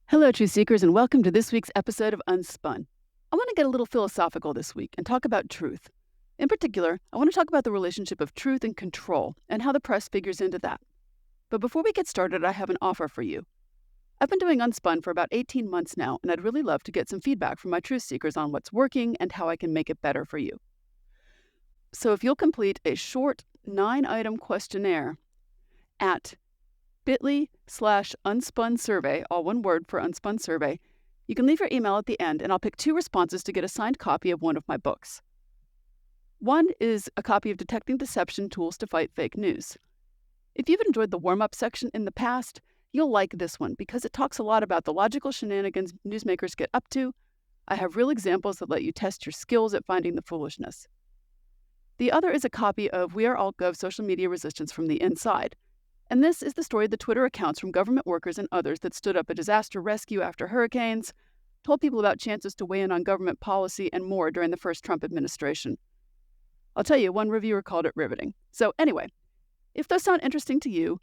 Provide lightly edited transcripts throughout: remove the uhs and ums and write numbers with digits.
Hello, Truth Seekers, and welcome to this week's episode of Unspun. I want to get a little philosophical this week and talk about truth. In particular, I want to talk about the relationship of truth and control and how the press figures into that. But before we get started, I have an offer for you. I've been doing Unspun for about 18 months now, and I'd really love to get some feedback from my Truth Seekers on what's working and how I can make it better for you. So if you'll complete a short 9-item questionnaire at bit.ly/unspun survey, all one word for unspun survey, you can leave your email at the end and I'll pick 2 responses to get a signed copy of one of my books. One is a copy of Detecting Deception: Tools to Fight Fake News. If you've enjoyed the warm-up section in the past, you'll like this one because it talks a lot about the logical shenanigans newsmakers get up to. I have real examples that let you test your skills at finding the foolishness. The other is a copy of We Are Alt Gov: Social Media Resistance from the Inside. And this is the story of the Twitter accounts from government workers and others that stood up a disaster rescue after hurricanes, told people about chances to weigh in on government policy, and more during the first Trump administration. I'll tell you, one reviewer called it riveting. So anyway, if those sound interesting to you,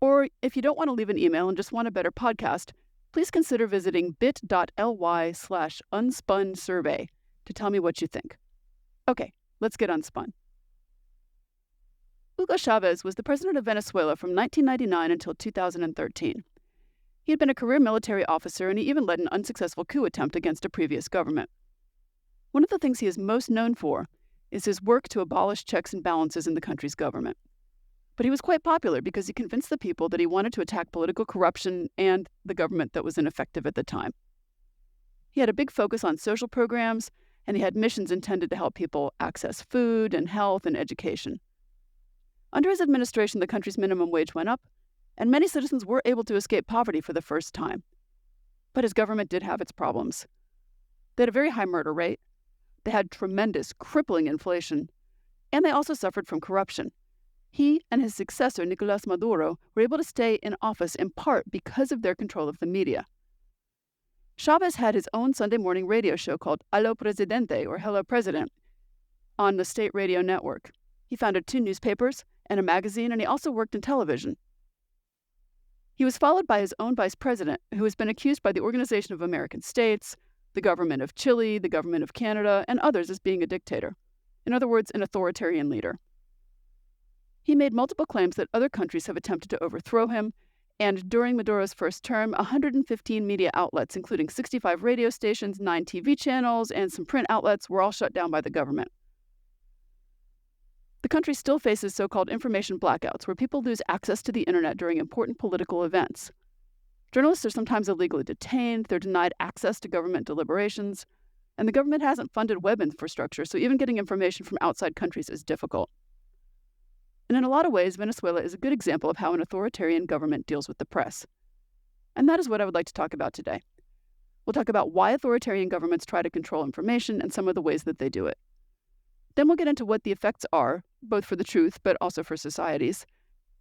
or if you don't want to leave an email and just want a better podcast, please consider visiting bit.ly/unspun survey to tell me what you think. Okay, let's get unspun. Hugo Chavez was the president of Venezuela from 1999 until 2013. He had been a career military officer, and he even led an unsuccessful coup attempt against a previous government. One of the things he is most known for is his work to abolish checks and balances in the country's government. But he was quite popular because he convinced the people that he wanted to attack political corruption and the government that was ineffective at the time. He had a big focus on social programs, and he had missions intended to help people access food and health and education. Under his administration, the country's minimum wage went up, and many citizens were able to escape poverty for the first time. But his government did have its problems. They had a very high murder rate, they had tremendous, crippling inflation, and they also suffered from corruption. He and his successor, Nicolás Maduro, were able to stay in office in part because of their control of the media. Chavez had his own Sunday morning radio show called Allo Presidente, or Hello President, on the state radio network. He founded 2 newspapers and a magazine, and he also worked in television. He was followed by his own vice president, who has been accused by the Organization of American States, the government of Chile, the government of Canada, and others as being a dictator. In other words, an authoritarian leader. He made multiple claims that other countries have attempted to overthrow him, and during Maduro's first term, 115 media outlets, including 65 radio stations, 9 TV channels, and some print outlets, were all shut down by the government. The country still faces so-called information blackouts, where people lose access to the internet during important political events. Journalists are sometimes illegally detained, they're denied access to government deliberations, and the government hasn't funded web infrastructure, so even getting information from outside countries is difficult. And in a lot of ways, Venezuela is a good example of how an authoritarian government deals with the press. And that is what I would like to talk about today. We'll talk about why authoritarian governments try to control information and some of the ways that they do it. Then we'll get into what the effects are, both for the truth, but also for societies.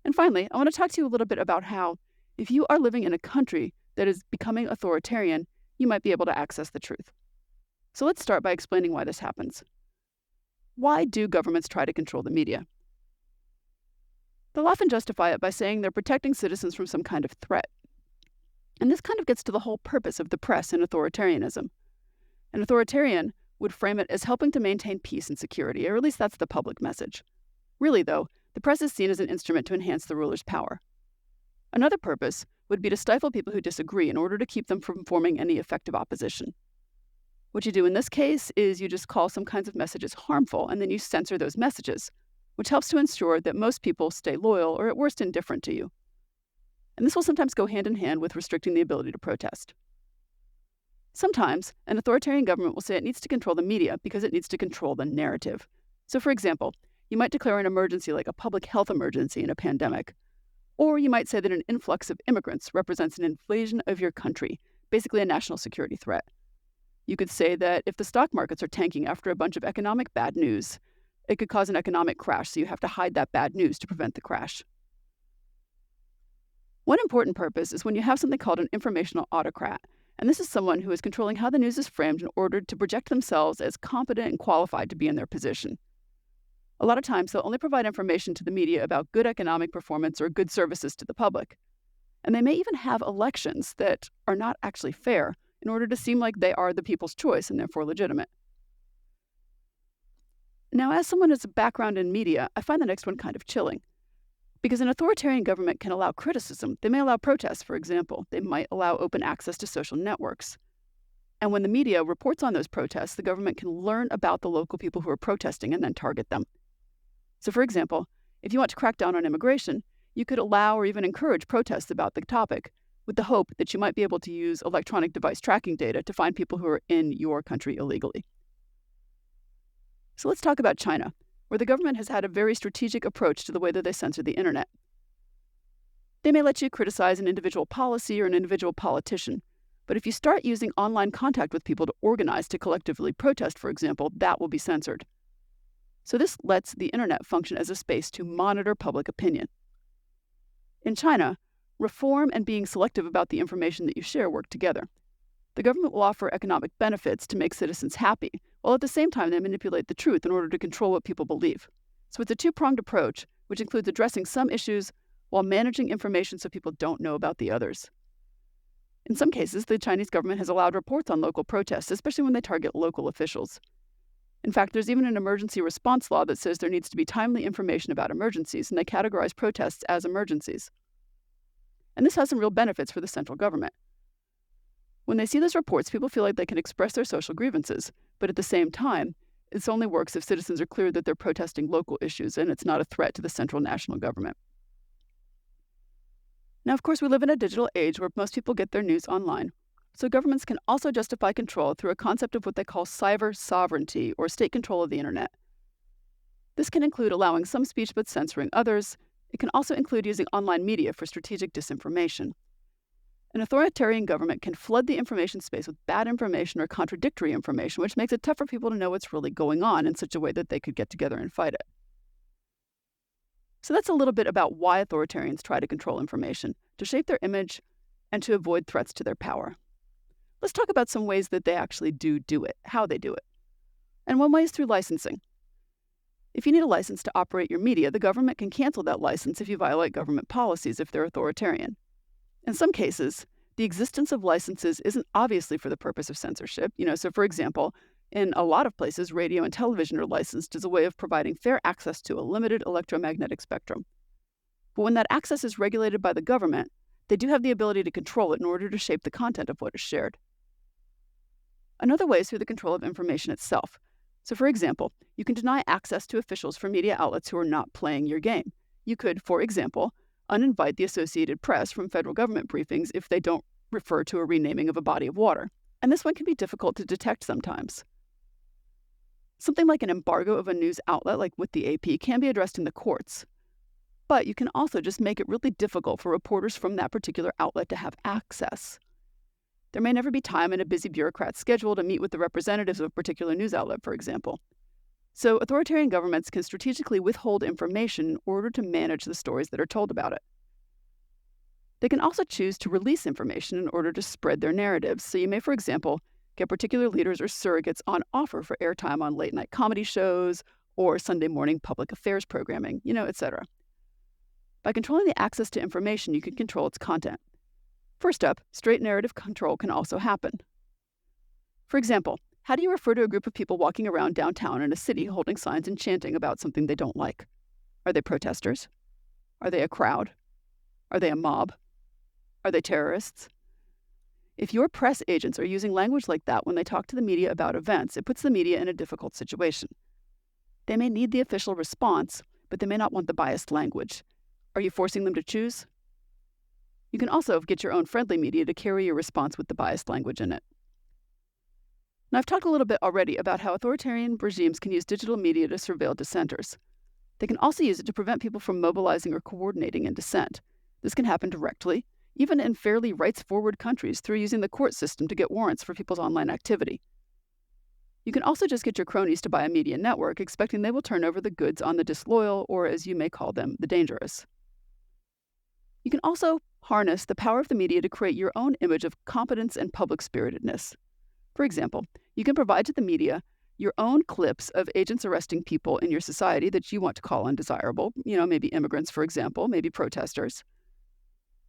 And finally, I want to talk to you a little bit about how, if you are living in a country that is becoming authoritarian, you might be able to access the truth. So let's start by explaining why this happens. Why do governments try to control the media? They'll often justify it by saying they're protecting citizens from some kind of threat. And this kind of gets to the whole purpose of the press and authoritarianism. An authoritarian would frame it as helping to maintain peace and security, or at least that's the public message. Really, though, the press is seen as an instrument to enhance the ruler's power. Another purpose would be to stifle people who disagree in order to keep them from forming any effective opposition. What you do in this case is you just call some kinds of messages harmful, and then you censor those messages, which helps to ensure that most people stay loyal or at worst indifferent to you. And this will sometimes go hand in hand with restricting the ability to protest. Sometimes, an authoritarian government will say it needs to control the media because it needs to control the narrative. So, for example, you might declare an emergency like a public health emergency in a pandemic. Or you might say that an influx of immigrants represents an invasion of your country, basically a national security threat. You could say that if the stock markets are tanking after a bunch of economic bad news, it could cause an economic crash, so you have to hide that bad news to prevent the crash. One important purpose is when you have something called an informational autocrat. And this is someone who is controlling how the news is framed in order to project themselves as competent and qualified to be in their position. A lot of times, they'll only provide information to the media about good economic performance or good services to the public. And they may even have elections that are not actually fair in order to seem like they are the people's choice and therefore legitimate. Now, as someone with a background in media, I find the next one kind of chilling. Because an authoritarian government can allow criticism. They may allow protests, for example. They might allow open access to social networks. And when the media reports on those protests, the government can learn about the local people who are protesting and then target them. So, for example, if you want to crack down on immigration, you could allow or even encourage protests about the topic with the hope that you might be able to use electronic device tracking data to find people who are in your country illegally. So let's talk about China, where the government has had a very strategic approach to the way that they censor the internet. They may let you criticize an individual policy or an individual politician, but if you start using online contact with people to organize to collectively protest, for example, that will be censored. So this lets the internet function as a space to monitor public opinion. In China, reform and being selective about the information that you share work together. The government will offer economic benefits to make citizens happy, while at the same time they manipulate the truth in order to control what people believe. So it's a two-pronged approach, which includes addressing some issues while managing information so people don't know about the others. In some cases, the Chinese government has allowed reports on local protests, especially when they target local officials. In fact, there's even an emergency response law that says there needs to be timely information about emergencies, and they categorize protests as emergencies. And this has some real benefits for the central government. When they see those reports, people feel like they can express their social grievances, but at the same time, this only works if citizens are clear that they're protesting local issues and it's not a threat to the central national government. Now, of course, we live in a digital age where most people get their news online. So governments can also justify control through a concept of what they call cyber sovereignty, or state control of the internet. This can include allowing some speech but censoring others. It can also include using online media for strategic disinformation. An authoritarian government can flood the information space with bad information or contradictory information, which makes it tough for people to know what's really going on in such a way that they could get together and fight it. So that's a little bit about why authoritarians try to control information, to shape their image and to avoid threats to their power. Let's talk about some ways that they actually do it, how they do it. And one way is through licensing. If you need a license to operate your media, the government can cancel that license if you violate government policies if they're authoritarian. In some cases, the existence of licenses isn't obviously for the purpose of censorship. So for example, in a lot of places, radio and television are licensed as a way of providing fair access to a limited electromagnetic spectrum. But when that access is regulated by the government, they do have the ability to control it in order to shape the content of what is shared. Another way is through the control of information itself. So for example, you can deny access to officials for media outlets who are not playing your game. You could, for example, uninvite the Associated Press from federal government briefings if they don't refer to a renaming of a body of water. And this one can be difficult to detect sometimes. Something like an embargo of a news outlet, like with the AP, can be addressed in the courts. But you can also just make it really difficult for reporters from that particular outlet to have access. There may never be time in a busy bureaucrat's schedule to meet with the representatives of a particular news outlet, for example. So authoritarian governments can strategically withhold information in order to manage the stories that are told about it. They can also choose to release information in order to spread their narratives. So you may, for example, get particular leaders or surrogates on offer for airtime on late-night comedy shows or Sunday morning public affairs programming, etc. By controlling the access to information, you can control its content. First up, straight narrative control can also happen. For example, how do you refer to a group of people walking around downtown in a city holding signs and chanting about something they don't like? Are they protesters? Are they a crowd? Are they a mob? Are they terrorists? If your press agents are using language like that when they talk to the media about events, it puts the media in a difficult situation. They may need the official response, but they may not want the biased language. Are you forcing them to choose? You can also get your own friendly media to carry your response with the biased language in it. Now, I've talked a little bit already about how authoritarian regimes can use digital media to surveil dissenters. They can also use it to prevent people from mobilizing or coordinating in dissent. This can happen directly, even in fairly rights-forward countries, through using the court system to get warrants for people's online activity. You can also just get your cronies to buy a media network, expecting they will turn over the goods on the disloyal, or as you may call them, the dangerous. You can also harness the power of the media to create your own image of competence and public-spiritedness. For example, you can provide to the media your own clips of agents arresting people in your society that you want to call undesirable, maybe immigrants, for example, maybe protesters.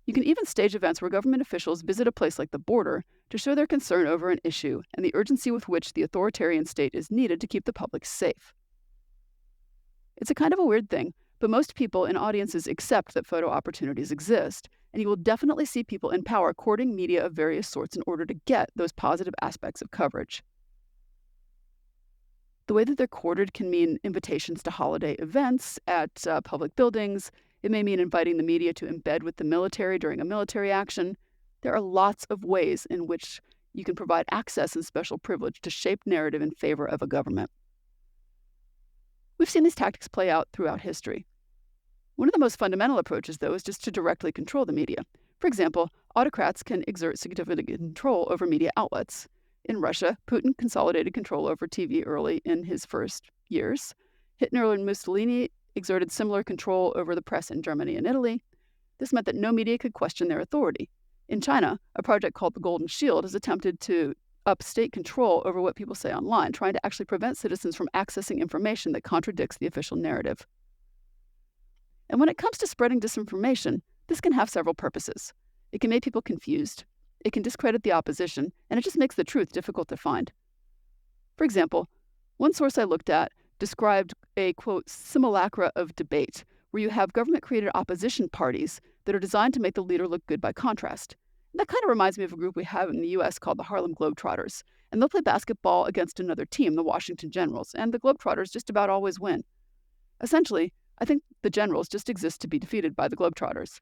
You can even stage events where government officials visit a place like the border to show their concern over an issue and the urgency with which the authoritarian state is needed to keep the public safe. It's a kind of a weird thing, but most people in audiences accept that photo opportunities exist, and you will definitely see people in power courting media of various sorts in order to get those positive aspects of coverage. The way that they're courted can mean invitations to holiday events at public buildings. It may mean inviting the media to embed with the military during a military action. There are lots of ways in which you can provide access and special privilege to shape narrative in favor of a government. We've seen these tactics play out throughout history. One of the most fundamental approaches, though, is just to directly control the media. For example, autocrats can exert significant control over media outlets. In Russia, Putin consolidated control over TV early in his first years. Hitler and Mussolini exerted similar control over the press in Germany and Italy. This meant that no media could question their authority. In China, a project called the Golden Shield has attempted to up state control over what people say online, trying to actually prevent citizens from accessing information that contradicts the official narrative. And when it comes to spreading disinformation, this can have several purposes. It can make people confused. It can discredit the opposition, and it just makes the truth difficult to find. For example, one source I looked at described a, quote, simulacra of debate, where you have government-created opposition parties that are designed to make the leader look good by contrast. And that kind of reminds me of a group we have in the U.S. called the Harlem Globetrotters, and they'll play basketball against another team, the Washington Generals, and the Globetrotters just about always win. Essentially, I think the Generals just exist to be defeated by the Globetrotters.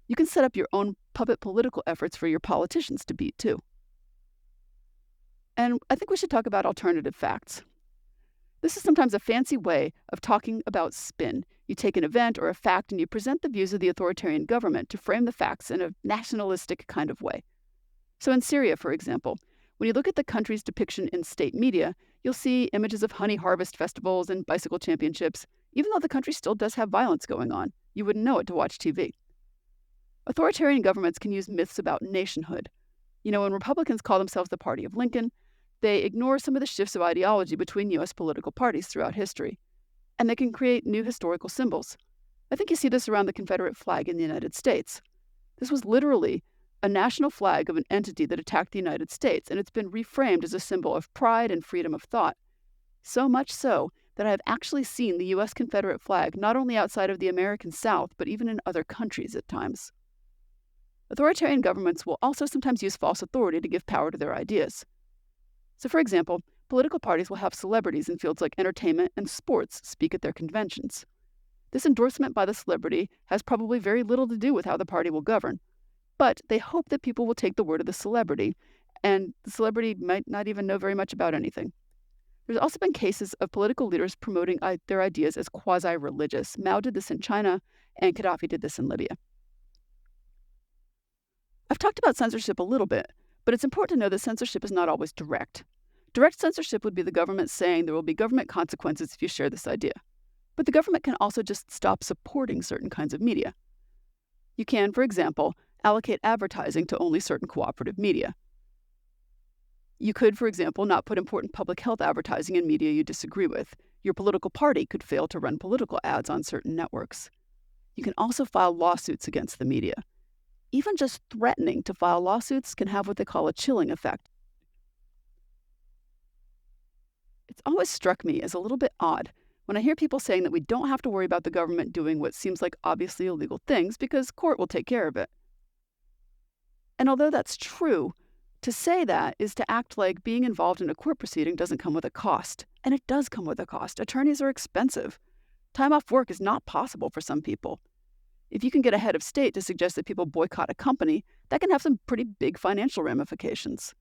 You can set up your own puppet political efforts for your politicians to beat, too. And I think we should talk about alternative facts. This is sometimes a fancy way of talking about spin. You take an event or a fact and you present the views of the authoritarian government to frame the facts in a nationalistic kind of way. So in Syria, for example, when you look at the country's depiction in state media, you'll see images of honey harvest festivals and bicycle championships, even though the country still does have violence going on. You wouldn't know it to watch TV. Authoritarian governments can use myths about nationhood. You know, when Republicans call themselves the party of Lincoln, they ignore some of the shifts of ideology between U.S. political parties throughout history, and they can create new historical symbols. I think you see this around the Confederate flag in the United States. This was literally a national flag of an entity that attacked the United States, and it's been reframed as a symbol of pride and freedom of thought. So much so that I have actually seen the U.S. Confederate flag not only outside of the American South, but even in other countries at times. Authoritarian governments will also sometimes use false authority to give power to their ideas. So, for example, political parties will have celebrities in fields like entertainment and sports speak at their conventions. This endorsement by the celebrity has probably very little to do with how the party will govern, but they hope that people will take the word of the celebrity, and the celebrity might not even know very much about anything. There's also been cases of political leaders promoting their ideas as quasi-religious. Mao did this in China, and Gaddafi did this in Libya. I've talked about censorship a little bit, but it's important to know that censorship is not always direct. Direct censorship would be the government saying there will be government consequences if you share this idea. But the government can also just stop supporting certain kinds of media. You can, for example, allocate advertising to only certain cooperative media. You could, for example, not put important public health advertising in media you disagree with. Your political party could fail to run political ads on certain networks. You can also file lawsuits against the media. Even just threatening to file lawsuits can have what they call a chilling effect. It's always struck me as a little bit odd when I hear people saying that we don't have to worry about the government doing what seems like obviously illegal things because court will take care of it. And although that's true, to say that is to act like being involved in a court proceeding doesn't come with a cost. And it does come with a cost. Attorneys are expensive. Time off work is not possible for some people. If you can get a head of state to suggest that people boycott a company, that can have some pretty big financial ramifications.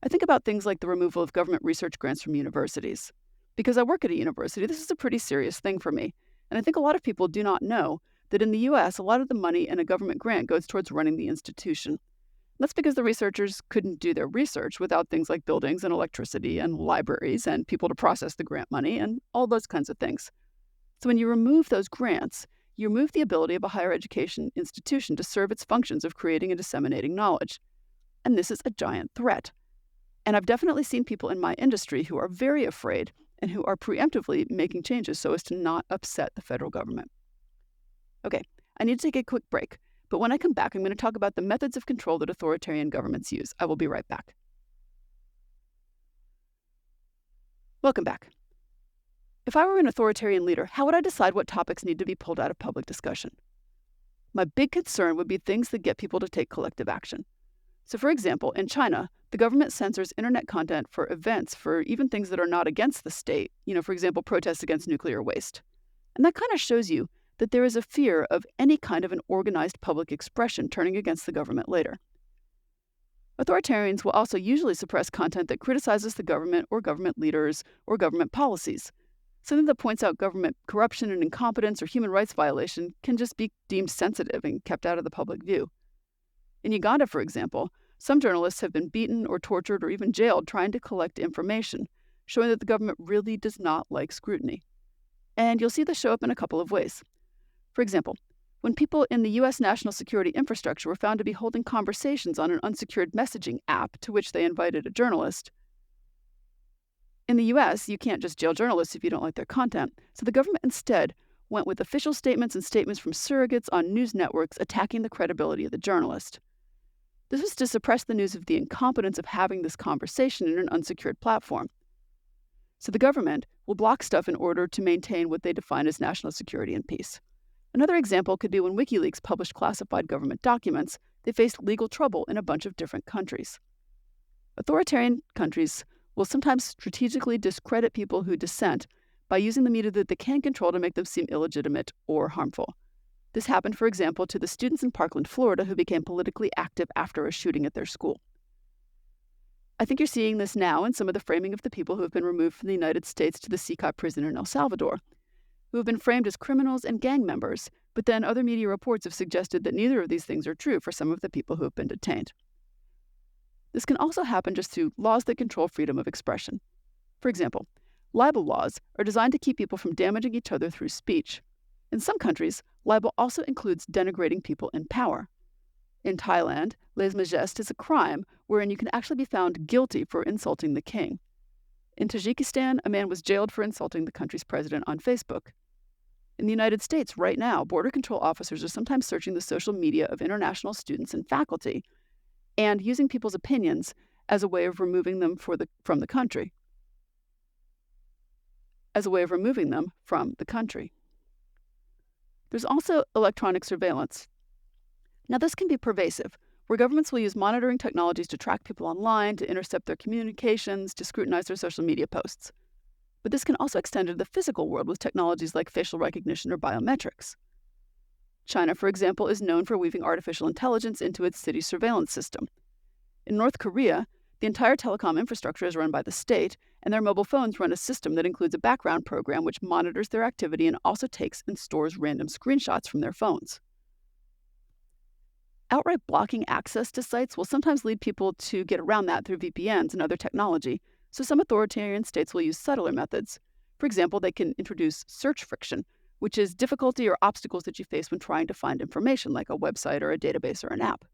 I think about things like the removal of government research grants from universities. Because I work at a university, this is a pretty serious thing for me. And I think a lot of people do not know that in the U.S., a lot of the money in a government grant goes towards running the institution. That's because the researchers couldn't do their research without things like buildings and electricity and libraries and people to process the grant money and all those kinds of things. So when you remove those grants, you remove the ability of a higher education institution to serve its functions of creating and disseminating knowledge. And this is a giant threat. And I've definitely seen people in my industry who are very afraid and who are preemptively making changes so as to not upset the federal government. Okay, I need to take a quick break, But when I come back, I'm going to talk about the methods of control that authoritarian governments use. I will be right back. Welcome back. If I were an authoritarian leader, how would I decide what topics need to be pulled out of public discussion? My big concern would be things that get people to take collective action. So for example, in China, the government censors internet content for events for even things that are not against the state, for example, protests against nuclear waste. And that kind of shows you that there is a fear of any kind of an organized public expression turning against the government later. Authoritarians will also usually suppress content that criticizes the government or government leaders or government policies. Something that points out government corruption and incompetence or human rights violation can just be deemed sensitive and kept out of the public view. In Uganda, for example, some journalists have been beaten or tortured or even jailed trying to collect information, showing that the government really does not like scrutiny. And you'll see this show up in a couple of ways. For example, when people in the U.S. national security infrastructure were found to be holding conversations on an unsecured messaging app to which they invited a journalist. In the U.S., you can't just jail journalists if you don't like their content, so the government instead went with official statements and statements from surrogates on news networks attacking the credibility of the journalist. This was to suppress the news of the incompetence of having this conversation in an unsecured platform. So the government will block stuff in order to maintain what they define as national security and peace. Another example could be when WikiLeaks published classified government documents, they faced legal trouble in a bunch of different countries. Authoritarian countries will sometimes strategically discredit people who dissent by using the media that they can control to make them seem illegitimate or harmful. This happened, for example, to the students in Parkland, Florida, who became politically active after a shooting at their school. I think you're seeing this now in some of the framing of the people who have been removed from the United States to the CICOT prison in El Salvador, who have been framed as criminals and gang members, but then other media reports have suggested that neither of these things are true for some of the people who have been detained. This can also happen just through laws that control freedom of expression. For example, libel laws are designed to keep people from damaging each other through speech. In some countries, libel also includes denigrating people in power. In Thailand, lèse-majesté is a crime wherein you can actually be found guilty for insulting the king. In Tajikistan, a man was jailed for insulting the country's president on Facebook. In the United States, right now, border control officers are sometimes searching the social media of international students and faculty and using people's opinions as a way of removing them from the country. There's also electronic surveillance. Now, this can be pervasive, where governments will use monitoring technologies to track people online, to intercept their communications, to scrutinize their social media posts. But this can also extend to the physical world with technologies like facial recognition or biometrics. China, for example, is known for weaving artificial intelligence into its city surveillance system. In North Korea, the entire telecom infrastructure is run by the state, and their mobile phones run a system that includes a background program which monitors their activity and also takes and stores random screenshots from their phones. Outright blocking access to sites will sometimes lead people to get around that through VPNs and other technology, so some authoritarian states will use subtler methods. For example, they can introduce search friction, which is difficulty or obstacles that you face when trying to find information, like a website or a database or an app.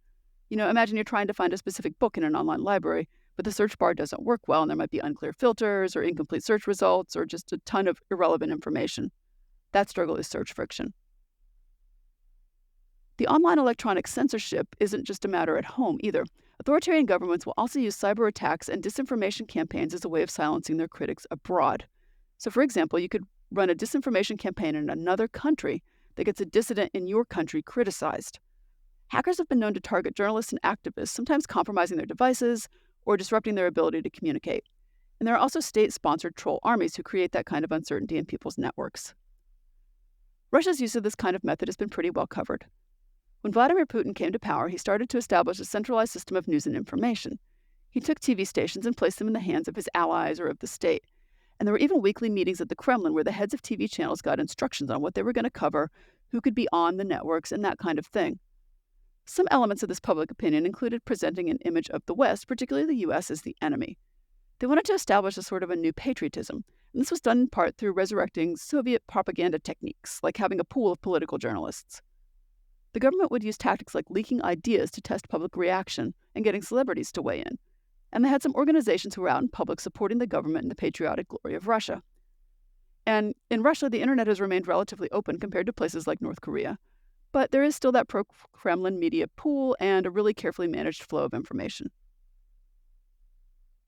Imagine you're trying to find a specific book in an online library, but the search bar doesn't work well, and there might be unclear filters or incomplete search results or just a ton of irrelevant information. That struggle is search friction. The online electronic censorship isn't just a matter at home either. Authoritarian governments will also use cyber attacks and disinformation campaigns as a way of silencing their critics abroad. So, for example, you could run a disinformation campaign in another country that gets a dissident in your country criticized. Hackers have been known to target journalists and activists, sometimes compromising their devices or disrupting their ability to communicate. And there are also state-sponsored troll armies who create that kind of uncertainty in people's networks. Russia's use of this kind of method has been pretty well covered. When Vladimir Putin came to power, he started to establish a centralized system of news and information. He took TV stations and placed them in the hands of his allies or of the state. And there were even weekly meetings at the Kremlin where the heads of TV channels got instructions on what they were going to cover, who could be on the networks, and that kind of thing. Some elements of this public opinion included presenting an image of the West, particularly the U.S., as the enemy. They wanted to establish a sort of a new patriotism, and this was done in part through resurrecting Soviet propaganda techniques, like having a pool of political journalists. The government would use tactics like leaking ideas to test public reaction and getting celebrities to weigh in. And they had some organizations who were out in public supporting the government and the patriotic glory of Russia. And in Russia, the internet has remained relatively open compared to places like North Korea. But there is still that pro-Kremlin media pool and a really carefully managed flow of information.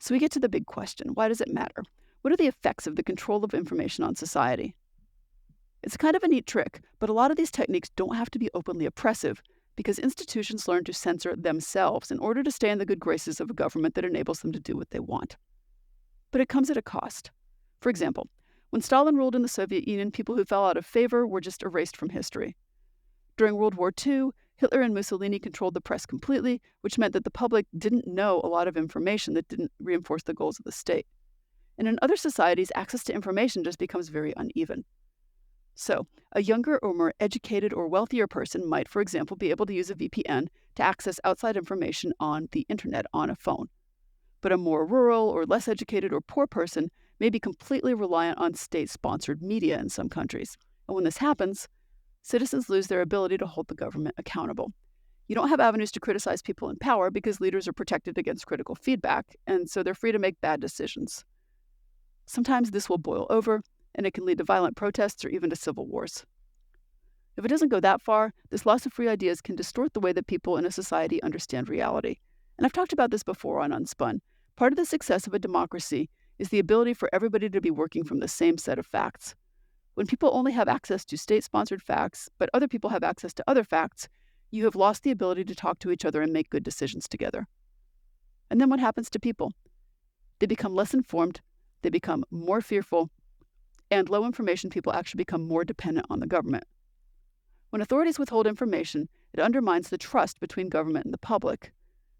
So we get to the big question: why does it matter? What are the effects of the control of information on society? It's kind of a neat trick, but a lot of these techniques don't have to be openly oppressive because institutions learn to censor themselves in order to stay in the good graces of a government that enables them to do what they want. But it comes at a cost. For example, when Stalin ruled in the Soviet Union, people who fell out of favor were just erased from history. During World War II, Hitler and Mussolini controlled the press completely, which meant that the public didn't know a lot of information that didn't reinforce the goals of the state. And in other societies, access to information just becomes very uneven. So, a younger or more educated or wealthier person might, for example, be able to use a VPN to access outside information on the internet on a phone. But a more rural or less educated or poor person may be completely reliant on state-sponsored media in some countries. And when this happens, citizens lose their ability to hold the government accountable. You don't have avenues to criticize people in power because leaders are protected against critical feedback, and so they're free to make bad decisions. Sometimes this will boil over, and it can lead to violent protests or even to civil wars. If it doesn't go that far, this loss of free ideas can distort the way that people in a society understand reality. And I've talked about this before on Unspun. Part of the success of a democracy is the ability for everybody to be working from the same set of facts. When people only have access to state-sponsored facts, but other people have access to other facts, you have lost the ability to talk to each other and make good decisions together. And then what happens to people? They become less informed, they become more fearful, and low information people actually become more dependent on the government. When authorities withhold information, it undermines the trust between government and the public.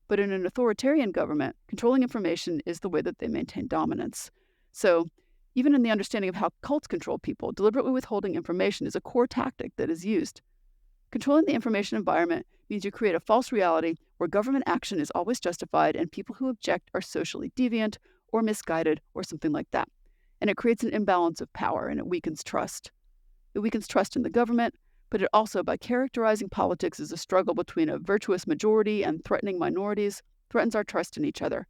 But in an authoritarian government, controlling information is the way that they maintain dominance. So, even in the understanding of how cults control people, deliberately withholding information is a core tactic that is used. Controlling the information environment means you create a false reality where government action is always justified and people who object are socially deviant or misguided or something like that. And it creates an imbalance of power and it weakens trust. It weakens trust in the government, but it also, by characterizing politics as a struggle between a virtuous majority and threatening minorities, threatens our trust in each other.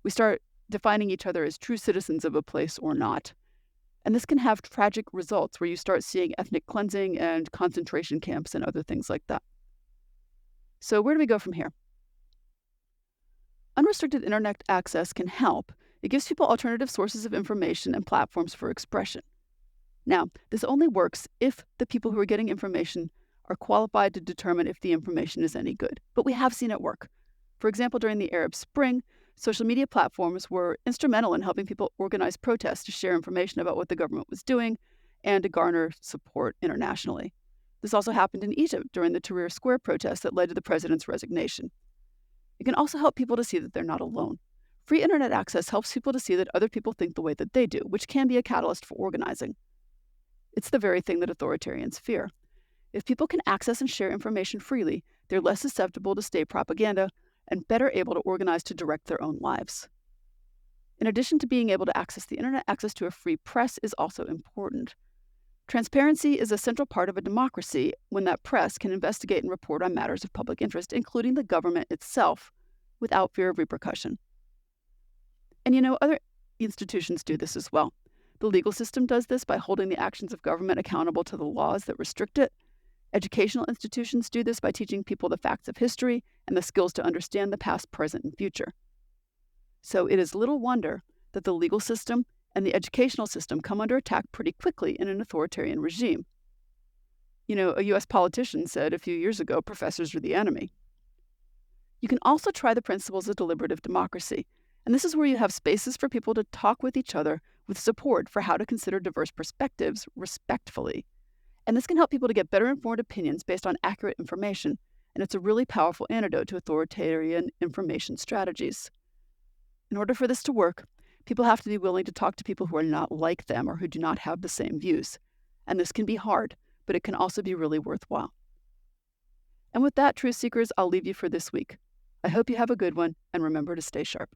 We start defining each other as true citizens of a place or not. And this can have tragic results where you start seeing ethnic cleansing and concentration camps and other things like that. So where do we go from here? Unrestricted internet access can help. It gives people alternative sources of information and platforms for expression. Now, this only works if the people who are getting information are qualified to determine if the information is any good. But we have seen it work. For example, during the Arab Spring, social media platforms were instrumental in helping people organize protests to share information about what the government was doing and to garner support internationally. This also happened in Egypt during the Tahrir Square protests that led to the president's resignation. It can also help people to see that they're not alone. Free internet access helps people to see that other people think the way that they do, which can be a catalyst for organizing. It's the very thing that authoritarians fear. If people can access and share information freely, they're less susceptible to state propaganda and better able to organize to direct their own lives. In addition to being able to access the internet, access to a free press is also important. Transparency is a central part of a democracy when that press can investigate and report on matters of public interest, including the government itself, without fear of repercussion. And other institutions do this as well. The legal system does this by holding the actions of government accountable to the laws that restrict it. Educational institutions do this by teaching people the facts of history and the skills to understand the past, present, and future. So it is little wonder that the legal system and the educational system come under attack pretty quickly in an authoritarian regime. A U.S. politician said a few years ago, professors are the enemy. You can also try the principles of deliberative democracy. And this is where you have spaces for people to talk with each other with support for how to consider diverse perspectives respectfully. And this can help people to get better informed opinions based on accurate information. And it's a really powerful antidote to authoritarian information strategies. In order for this to work, people have to be willing to talk to people who are not like them or who do not have the same views. And this can be hard, but it can also be really worthwhile. And with that, truth seekers, I'll leave you for this week. I hope you have a good one, and remember to stay sharp.